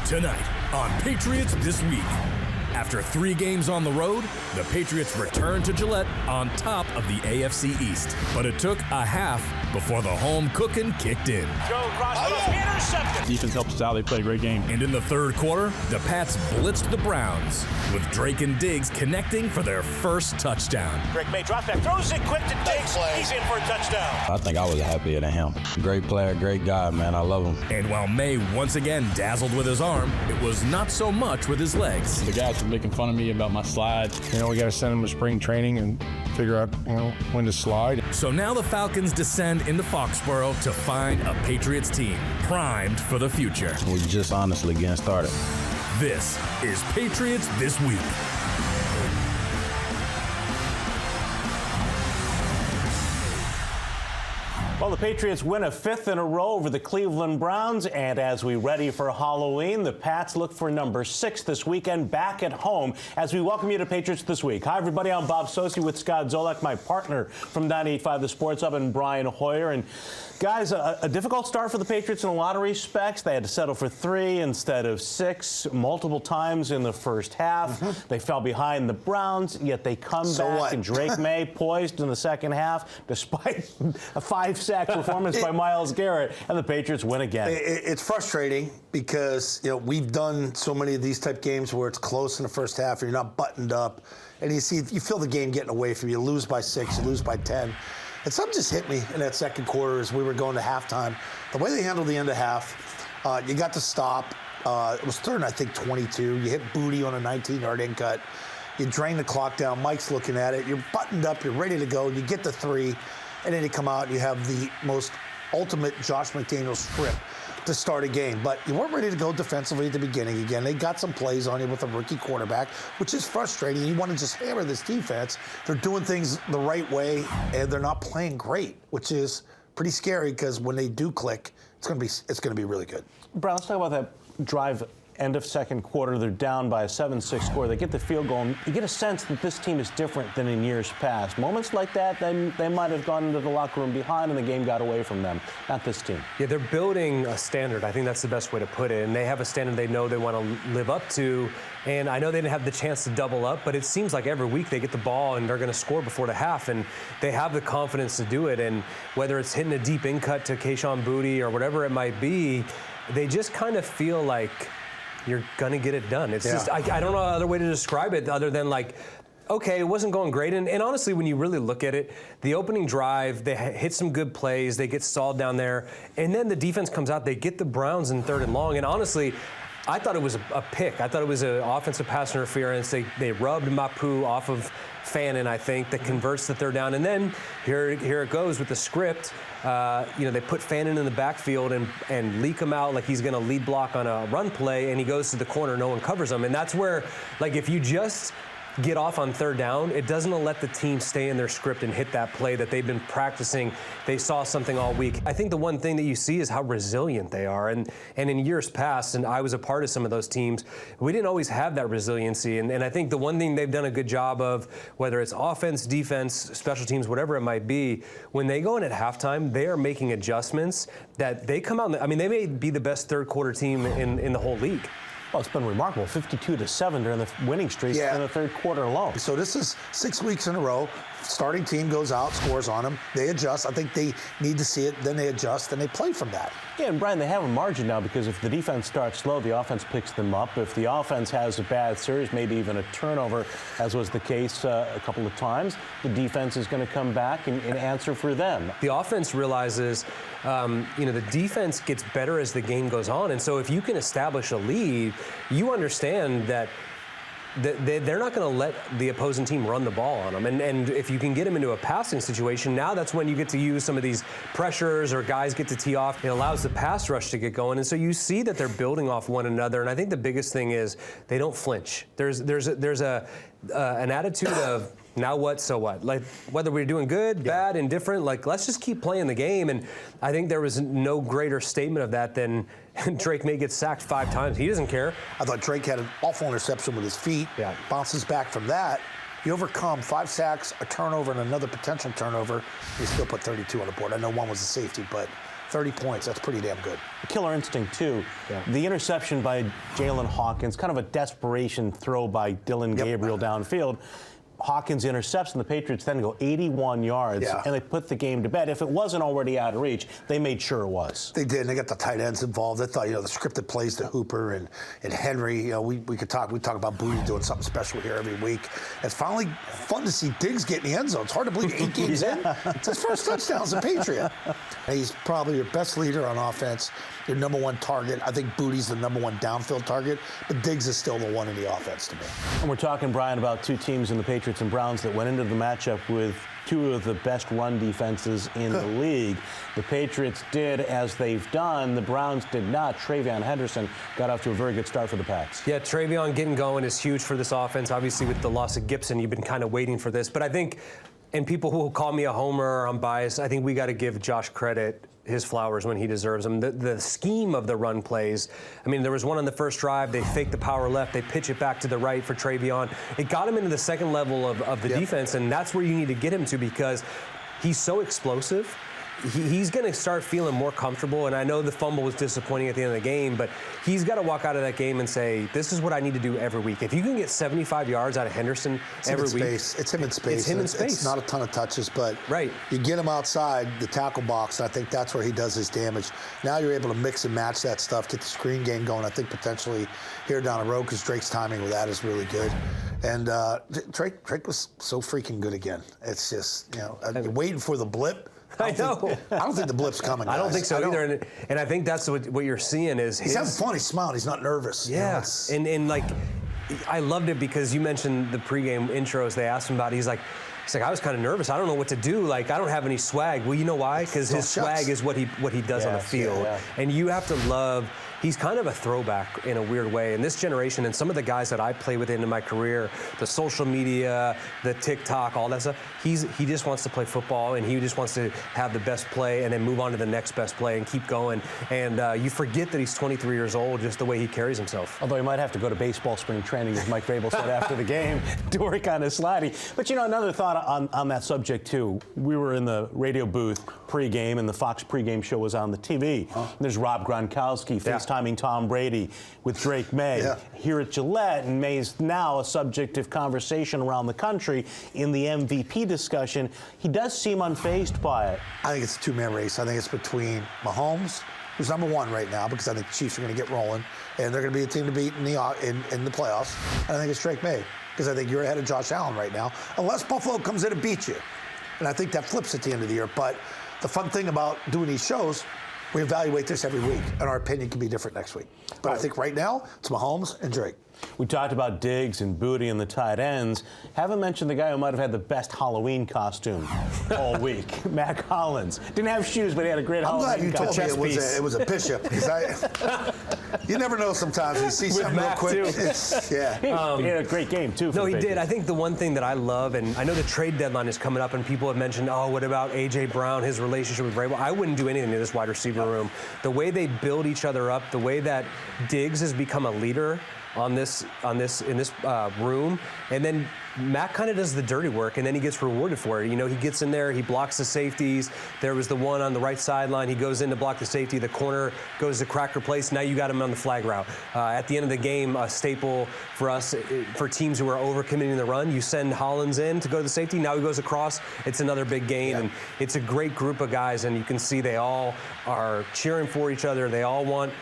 Tonight on Patriots This Week. After 3 games on the road, the Patriots returned to Gillette on top of the AFC East. But it took a half before the home cooking kicked in. Joe crossed intercepted. Defense helped us out. They played a great game. And in the third quarter, the Pats blitzed the Browns, with Drake and Diggs connecting for their first touchdown. Drake May drops back, throws it quick to Diggs. He's in for a touchdown. I think I was happier than him. Great player, great guy, man. I love him. And while May once again dazzled with his arm, it was not so much with his legs. The guys were making fun of me about my slide. You know, we got to send him to spring training and figure out, when to slide. So now the Falcons descend into Foxborough to find a Patriots team primed for the future. We're just honestly getting started. This is Patriots This Week. Well, the Patriots win a 5th in a row over the Cleveland Browns, and as we ready for Halloween, the Pats look for number 6 this weekend back at home as we welcome you to Patriots This Week. Hi, everybody. I'm Bob Socci with Scott Zolak, my partner from 98.5 The Sports Hub, and Brian Hoyer. And guys, a difficult start for the Patriots in a lot of respects. They had to settle for 3 instead of 6 multiple times in the first half. They fell behind the Browns, yet they come back, and Drake May poised in the second half despite a 5-sack performance by Myles Garrett, and the Patriots win again. It's frustrating because, we've done so many of these type games where it's close in the first half and you're not buttoned up, and you feel the game getting away from you. You lose by 6, you lose by 10. And something just hit me in that second quarter as we were going to halftime. The way they handled the end of half, you got to stop. It was third and I think 22. You hit Booty on a 19-yard in cut. You drain the clock down. Mike's looking at it. You're buttoned up. You're ready to go. You get the 3. And then you come out and you have the most ultimate Josh McDaniels script to start a game. But you weren't ready to go defensively at the beginning again. They got some plays on you with a rookie quarterback, which is frustrating. You want to just hammer this defense. They're doing things the right way, and they're not playing great, which is pretty scary because when they do click, it's going to be really good. Brian, let's talk about that drive. End of second quarter, they're down by a 7-6 score. They get the field goal. And you get a sense that this team is different than in years past. Moments like that, they might have gone into the locker room behind and the game got away from them. Not this team. Yeah, they're building a standard. I think that's the best way to put it. And they have a standard they know they want to live up to. And I know they didn't have the chance to double up, but it seems like every week they get the ball and they're going to score before the half. And they have the confidence to do it. And whether it's hitting a deep in cut to Kayshon Boutte or whatever it might be, they just kind of feel like you're going to get it done. It's just, I don't know other way to describe it other than okay, it wasn't going great. And honestly, when you really look at it, the opening drive, they hit some good plays. They get stalled down there. And then the defense comes out. They get the Browns in 3rd and long. And honestly, I thought it was a pick. I thought it was an offensive pass interference. They rubbed Mapu off of Fannin, I think, that converts the 3rd down. And then here it goes with the script. They put Fannin in the backfield and leak him out like he's going to lead block on a run play, and he goes to the corner. No one covers him. And that's where, if you just get off on 3rd down, it doesn't let the team stay in their script and hit that play that they've been practicing. They saw something all week. I think the one thing that you see is how resilient they are. And in years past, and I was a part of some of those teams, we didn't always have that resiliency. And I think the one thing they've done a good job of, whether it's offense, defense, special teams, whatever it might be, when they go in at halftime, they are making adjustments that they come out. They may be the best 3rd quarter team in the whole league. Well, it's been remarkable, 52-7 during the winning streak in the 3rd quarter alone. So this is 6 weeks in a row. Starting team goes out, scores on them. They adjust. I think they need to see it. Then they adjust, and they play from that. Yeah, and Brian, they have a margin now because if the defense starts slow, the offense picks them up. If the offense has a bad series, maybe even a turnover, as was the case a couple of times, the defense is going to come back and answer for them. The offense realizes, the defense gets better as the game goes on. And so if you can establish a lead, you understand that they're not going to let the opposing team run the ball on them. And if you can get them into a passing situation, now that's when you get to use some of these pressures or guys get to tee off. It allows the pass rush to get going. And so you see that they're building off one another. And I think the biggest thing is they don't flinch. There's an attitude of, now what, so what? Whether we're doing good, bad, indifferent, let's just keep playing the game. And I think there was no greater statement of that than Drake May get sacked 5 times. He doesn't care. I thought Drake had an awful interception with his feet. Yeah. Bounces back from that. You overcome 5 sacks, a turnover, and another potential turnover. You still put 32 on the board. I know one was a safety, but 30 points. That's pretty damn good. Killer instinct, too. Yeah. The interception by Jalen Hawkins, kind of a desperation throw by Dylan Gabriel downfield. Hawkins intercepts, and the Patriots then go 81 yards, and they put the game to bed. If it wasn't already out of reach, they made sure it was. They did, and they got the tight ends involved. I thought, the scripted plays to Hooper and Henry. We talk about Booty doing something special here every week. It's finally fun to see Diggs get in the end zone. It's hard to believe 8 games in. It's his first touchdown as a Patriot. He's probably your best leader on offense, your number one target. I think Booty's the number one downfield target, but Diggs is still the one in the offense to me. And we're talking, Brian, about two teams in the Patriots and Browns that went into the matchup with two of the best run defenses in the league. The Patriots did as they've done. The Browns did not. TreVeyon Henderson got off to a very good start for the Pats. Yeah, TreVeyon getting going is huge for this offense. Obviously, with the loss of Gibson, you've been kind of waiting for this. But I think, and people who will call me a homer or I'm biased, I think we got to give Josh credit, his flowers when he deserves them. The scheme of the run plays, I mean, there was one on the first drive, they fake the power left, they pitch it back to the right for TreVeyon. It got him into the second level of the defense, and that's where you need to get him to because he's so explosive. He's going to start feeling more comfortable, and I know the fumble was disappointing at the end of the game, but he's got to walk out of that game and say, this is what I need to do every week. If you can get 75 yards out of Henderson every week. It's him in space. It's him in space. It's not a ton of touches, but right. You get him outside the tackle box, and I think that's where he does his damage. Now you're able to mix and match that stuff, get the screen game going, I think potentially here down the road, because Drake's timing with that is really good. And Drake was so freaking good again. It's just, you're waiting for the blip. I know. I don't think the blip's coming, guys. I don't think so either. And I think that's what you're seeing is he's having fun. He's smiling. He's not nervous. Yeah. And like, I loved it because you mentioned the pregame intros. They asked him about it. He's like, I was kind of nervous. I don't know what to do. Like, I don't have any swag. Well, you know why? Because his swag is what he does on the field. Yeah. And you have to love. He's kind of a throwback in a weird way. And this generation and some of the guys that I play with in my career, the social media, the TikTok, all that stuff, he just wants to play football and he just wants to have the best play and then move on to the next best play and keep going. And you forget that he's 23 years old, just the way he carries himself. Although he might have to go to baseball spring training, as Mike Vrabel said after the game, to work on his sliding. But, another thought on that subject, too. We were in the radio booth pregame, and the Fox pregame show was on the TV. There's Rob Gronkowski FaceTiming Tom Brady with Drake May here at Gillette, and May's now a subject of conversation around the country in the MVP discussion. He does seem unfazed by it. I think it's a two-man race. I think it's between Mahomes, who's number one right now, because I think the Chiefs are going to get rolling, and they're going to be a team to beat in the playoffs. And I think it's Drake May, because I think you're ahead of Josh Allen right now, unless Buffalo comes in and beats you. And I think that flips at the end of the year. But the fun thing about doing these shows, we evaluate this every week, and our opinion can be different next week. But I think right now, it's Mahomes and Drake. We talked about Diggs and Booty and the tight ends. Haven't mentioned the guy who might have had the best Halloween costume all week, Mac Hollins. Didn't have shoes, but he had a great Halloween costume. I'm glad you told me it was a bishop, because you never know sometimes when you see something Mac real quick. He had a great game, too. No, he did. I think the one thing that I love, and I know the trade deadline is coming up, and people have mentioned, what about A.J. Brown, his relationship with Vrabel? I wouldn't do anything to this wide receiver room. The way they build each other up, the way that Diggs has become a leader in this room, and then Mac kind of does the dirty work, and then he gets rewarded for it. He gets in there, he blocks the safeties. There was the one on the right sideline. He goes in to block the safety. The corner goes to cracker place. Now you got him on the flag route. At the end of the game, a staple for us, for teams who are overcommitting the run, you send Hollins in to go to the safety. Now he goes across. It's another big gain, and it's a great group of guys, and you can see they all are cheering for each other. They all want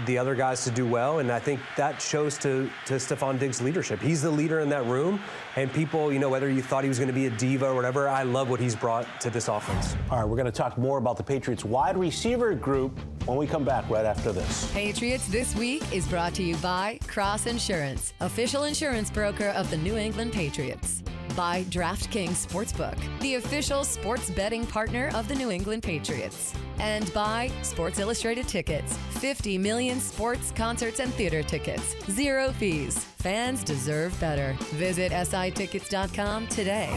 the other guys to do well, and I think that shows to Stephon Diggs' leadership. He's the leader in that room. And people, whether you thought he was going to be a diva or whatever, I love what he's brought to this offense. All right, we're going to talk more about the Patriots wide receiver group when we come back right after this. Patriots This Week is brought to you by Cross Insurance, official insurance broker of the New England Patriots. By DraftKings Sportsbook, the official sports betting partner of the New England Patriots. And by Sports Illustrated Tickets, 50 million sports, concerts, and theater tickets. 0 fees. Fans deserve better. Visit SITickets.com today.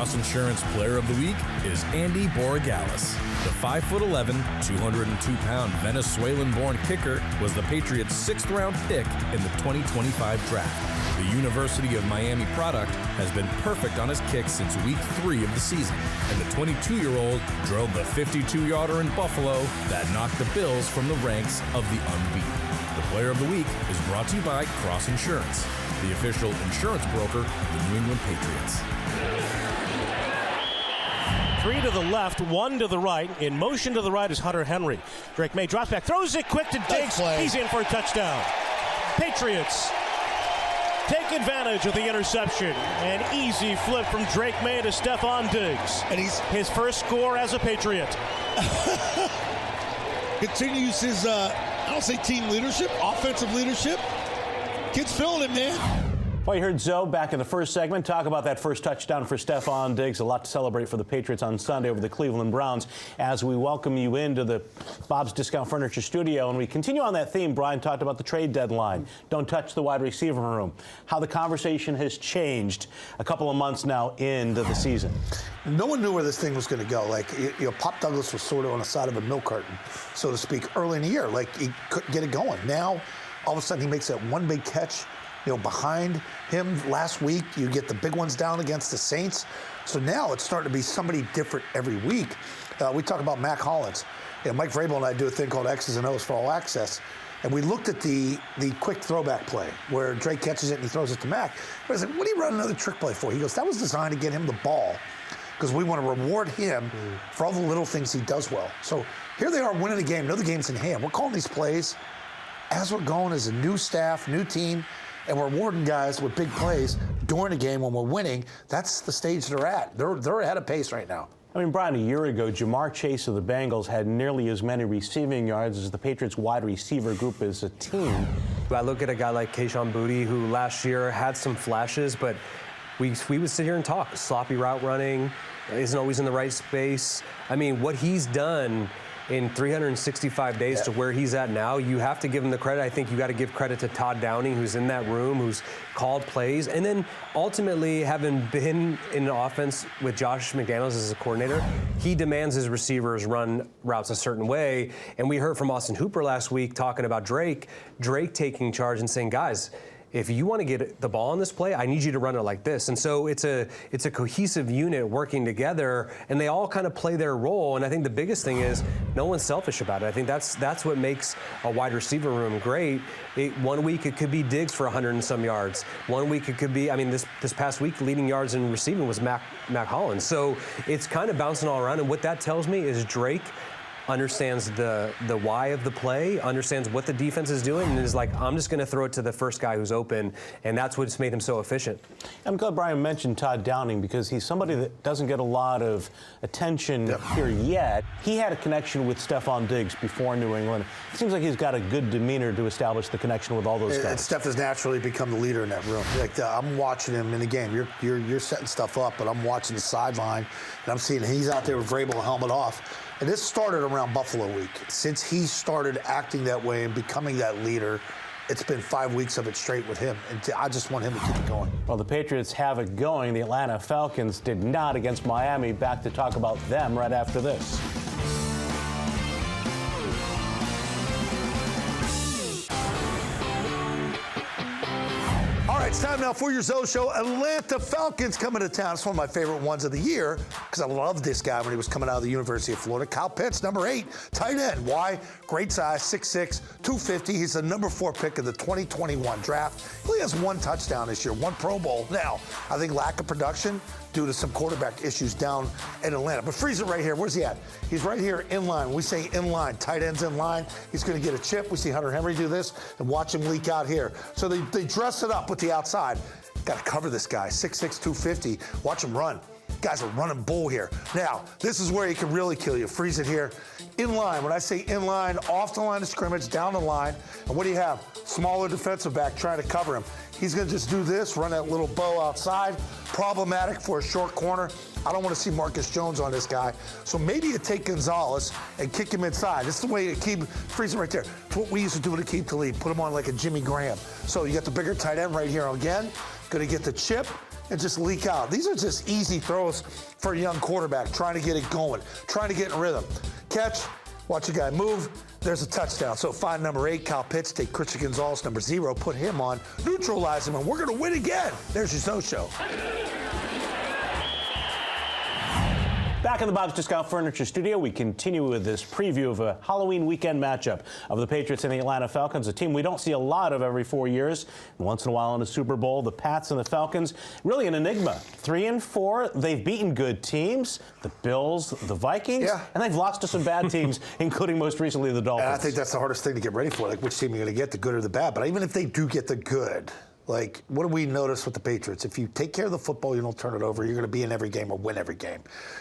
Cross Insurance Player of the Week is Andy Borigalis. The 5'11", 202-pound Venezuelan-born kicker was the Patriots' 6th-round pick in the 2025 draft. The University of Miami product has been perfect on his kicks since week 3 of the season, and the 22-year-old drove the 52-yarder in Buffalo that knocked the Bills from the ranks of the unbeaten. The Player of the Week is brought to you by Cross Insurance, the official insurance broker of the New England Patriots. 3 to the left, 1 to the right. In motion to the right is Hunter Henry. Drake May drops back, throws it quick to Diggs. He's in for a touchdown. Patriots take advantage of the interception. An easy flip from Drake May to Stephon Diggs. And he's his first score as a Patriot. Continues his, I don't say team leadership, offensive leadership. Kid's feeling it, man. Well, you heard Zoe back in the first segment talk about that first touchdown for Stephon Diggs. A lot to celebrate for the Patriots on Sunday over the Cleveland Browns as we welcome you into the Bob's Discount Furniture studio. And we continue on that theme. Brian talked about the trade deadline. Don't touch the wide receiver room. How the conversation has changed a couple of months now into the season. No one knew where this thing was going to go. Like, Pop Douglas was sort of on the side of a milk carton, so to speak, early in the year. Like, he couldn't get it going. Now, all of a sudden, he makes that one big catch. Behind him last week, you get the big ones down against the Saints. So now it's starting to be somebody different every week. We talk about Mac Hollins. Mike Vrabel and I do a thing called X's and O's for All Access. And we looked at the quick throwback play where Drake catches it and he throws it to Mac. I said, what do you run another trick play for? He goes, that was designed to get him the ball because we want to reward him for all the little things he does well. So here they are winning the game. Know the game's in hand. We're calling these plays as we're going as a new staff, new team. And we're rewarding guys with big plays during the game when we're winning. That's the stage they're at. They're ahead of pace right now. I mean, Brian, a year ago, Jamar Chase of the Bengals had nearly as many receiving yards as the Patriots wide receiver group as a team. I look at a guy like Kayshon Boutte, who last year had some flashes, but we would sit here and talk. Sloppy route running, isn't always in the right space. I mean, what he's done in 365 days to where he's at now, you have to give him the credit. I think you got to give credit to Todd Downing, who's in that room, who's called plays. And then ultimately, having been in an offense with Josh McDaniels as a coordinator, he demands his receivers run routes a certain way. And we heard from Austin Hooper last week talking about Drake taking charge and saying, guys, if you want to get the ball on this play, I need you to run it like this. And so it's a cohesive unit working together, and they all kind of play their role. And I think the biggest thing is no one's selfish about it. I think that's what makes a wide receiver room great. 1 week it could be Diggs for 100 and some yards. 1 week it could be, I mean, this past week leading yards in receiving was Mac Hollins. So it's kind of bouncing all around. And what that tells me is Drake understands the why of the play, understands what the defense is doing, and is like, I'm just going to throw it to the first guy who's open, and that's what's made him so efficient. I'm glad Brian mentioned Todd Downing because he's somebody that doesn't get a lot of attention here yet. He had a connection with Stephon Diggs before New England. It seems like he's got a good demeanor to establish the connection with all those guys. And Steph has naturally become the leader in that room. Like I'm watching him in the game. You're setting stuff up, but I'm watching the sideline, and I'm seeing he's out there with Vrabel helmet off. And this started around Buffalo week. Since he started acting that way and becoming that leader, it's been 5 weeks of it straight with him. And I just want him to keep it going. Well, the Patriots have it going. The Atlanta Falcons did not against Miami. Back to talk about them right after this. All right, it's time now for your Zoe Show. Atlanta Falcons coming to town. It's one of my favorite ones of the year because I loved this guy when he was coming out of the University of Florida. Kyle Pitts, number 8, tight end. Why? Great size, 6'6", 250. He's the number 4 pick of the 2021 draft. He only has 1 touchdown this year, 1 Pro Bowl. Now, I think lack of production due to some quarterback issues down in Atlanta. But freeze it right here. Where's he at? He's right here in line. When we say in line, tight ends in line. He's going to get a chip. We see Hunter Henry do this and watch him leak out here. So they dress it up with the outside. Got to cover this guy, 6'6", 250. Watch him run. Guy's a running bull here. Now, this is where he can really kill you. Freeze it here. In line. When I say in line, off the line of scrimmage, down the line. And what do you have? Smaller defensive back trying to cover him. He's going to just do this, run that little bow outside. Problematic for a short corner. I don't want to see Marcus Jones on this guy. So maybe you take Gonzalez and kick him inside. This is the way to keep freezing right there. It's what we used to do to keep the lead. Put him on like a Jimmy Graham. So you got the bigger tight end right here again. Going to get the chip. and just leak out. These are just easy throws for a young quarterback, trying to get it going, trying to get in rhythm. Catch, watch a guy move, there's a touchdown. So find number 8, Kyle Pitts, take Christian Gonzalez, number 0, put him on, neutralize him, and we're going to win again. There's your Snow Show. Back in the Bob's Discount Furniture studio, we continue with this preview of a Halloween weekend matchup of the Patriots and the Atlanta Falcons, a team we don't see a lot of every 4 years. Once in a while in a Super Bowl, the Pats and the Falcons, really an enigma. 3-4, they've beaten good teams, the Bills, the Vikings, and they've lost to some bad teams, including most recently the Dolphins. And I think that's the hardest thing to get ready for, like which team you're going to get, the good or the bad. But even if they do get the good, like, what do we notice with the Patriots? If you take care of the football, you don't turn it over, you're going to be in every game or win every game.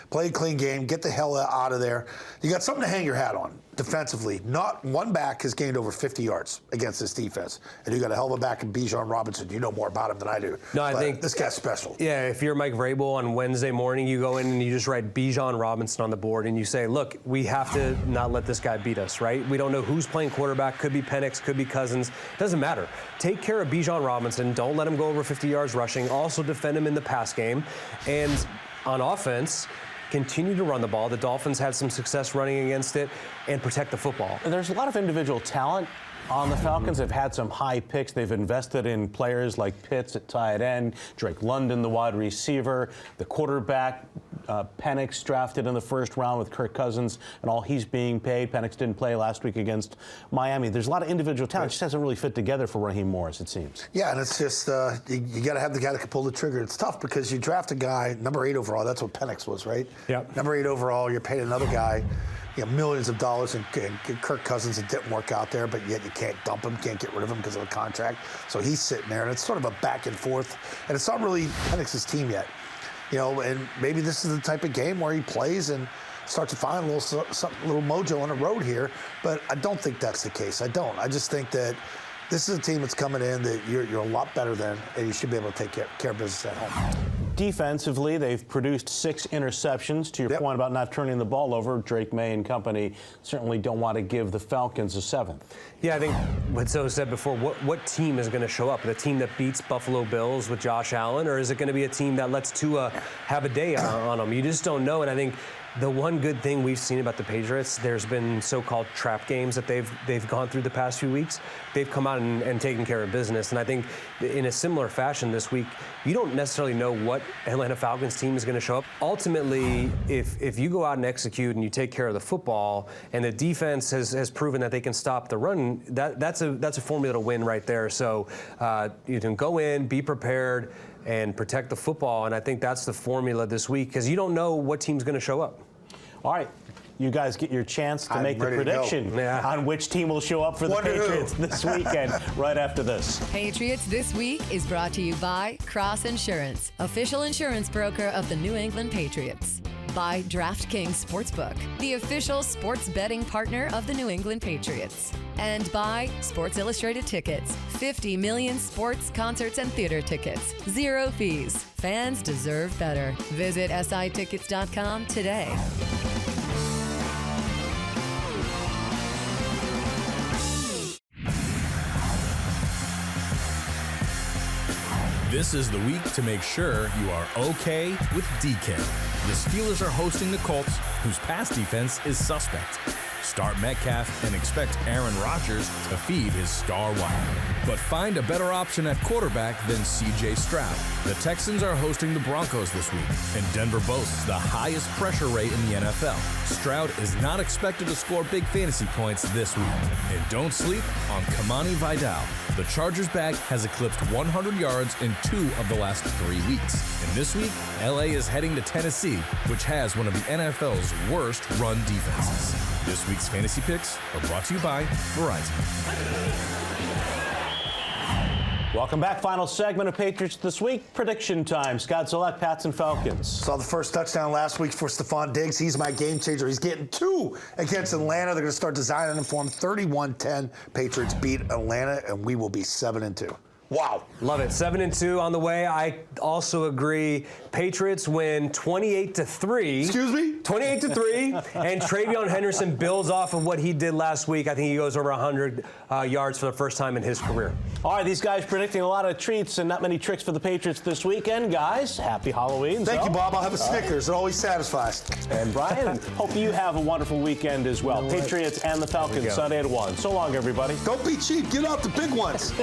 Play a clean game, get the hell out of there. You got something to hang your hat on defensively. Not one back has gained over 50 yards against this defense. And you got a hell of a back in Bijan Robinson. You know more about him than I do. No, I think this guy's special. Yeah, if you're Mike Vrabel on Wednesday morning, you go in and you just write Bijan Robinson on the board and you say, look, we have to not let this guy beat us, right? We don't know who's playing quarterback. Could be Penix, could be Cousins. Doesn't matter. Take care of Bijan Robinson. Don't let him go over 50 yards rushing. Also defend him in the pass game. And on offense, continue to run the ball. The Dolphins had some success running against it, and protect the football. There's a lot of individual talent on the Falcons. They've had some high picks. They've invested in players like Pitts at tight end, Drake London, the wide receiver, the quarterback, Penix drafted in the first round with Kirk Cousins, and all he's being paid. Penix didn't play last week against Miami. There's a lot of individual talent. It just hasn't really fit together for Raheem Morris, it seems. Yeah, and it's just, you got to have the guy that can pull the trigger. It's tough because you draft a guy, number 8 overall, that's what Penix was, right? Yep. Number 8 overall, you're paying another guy, millions of dollars, and Kirk Cousins, it didn't work out there, but yet you can't dump him, can't get rid of him because of a contract. So he's sitting there, and it's sort of a back and forth, and it's not really Penix's team yet. And maybe this is the type of game where he plays and starts to find a little mojo on the road here, but I don't think that's the case. I don't. I just think that this is a team that's coming in that you're a lot better than, and you should be able to take care of business at home. Defensively, they've produced 6 interceptions. To your point about not turning the ball over, Drake May and company certainly don't want to give the Falcons a 7th. Yeah, I think what Zoe said before, what team is going to show up? The team that beats Buffalo Bills with Josh Allen, or is it going to be a team that lets Tua have a day on them? You just don't know, and I think the one good thing we've seen about the Patriots, there's been so-called trap games that they've gone through the past few weeks. They've come out and taken care of business. And I think in a similar fashion this week, you don't necessarily know what Atlanta Falcons team is going to show up. Ultimately, if you go out and execute and you take care of the football, and the defense has proven that they can stop the run, that's a formula to win right there. So you can go in, be prepared, and protect the football, and I think that's the formula this week because you don't know what team's going to show up. All right, you guys get your chance to make the prediction on which team will show up for the Patriots this weekend right after this. Patriots This Week is brought to you by Cross Insurance, official insurance broker of the New England Patriots. By DraftKings Sportsbook, the official sports betting partner of the New England Patriots. And by Sports Illustrated Tickets, 50 million sports, concerts, and theater tickets. 0 fees. Fans deserve better. Visit SITickets.com today. This is the week to make sure you are okay with DK. The Steelers are hosting the Colts, whose pass defense is suspect. Start Metcalf and expect Aaron Rodgers to feed his star wide. But find a better option at quarterback than C.J. Stroud. The Texans are hosting the Broncos this week, and Denver boasts the highest pressure rate in the NFL. Stroud is not expected to score big fantasy points this week. And don't sleep on Kamani Vidal. The Chargers back has eclipsed 100 yards in 2 of the last 3 weeks. And this week, LA is heading to Tennessee, which has one of the NFL's worst run defenses. This week's fantasy picks are brought to you by Verizon. Welcome back. Final segment of Patriots This Week. Prediction time. Scott Zolak, Pats and Falcons. Saw the first touchdown last week for Stephon Diggs. He's my game changer. He's getting 2 against Atlanta. They're going to start designing him for him. 31-10. Patriots beat Atlanta, and we will be 7-2. Wow. Love it. 7-2 on the way. I also agree. Patriots win 28-3. Excuse me? 28-3. And Travion Henderson builds off of what he did last week. I think he goes over 100 yards for the first time in his career. All right, these guys predicting a lot of treats and not many tricks for the Patriots this weekend. Guys, happy Halloween. Thank you, Bob. I'll have a Snickers. It always satisfies. And Brian, hope you have a wonderful weekend as well. Patriots and the Falcons Sunday at 1. So long, everybody. Don't be cheap. Get out the big ones.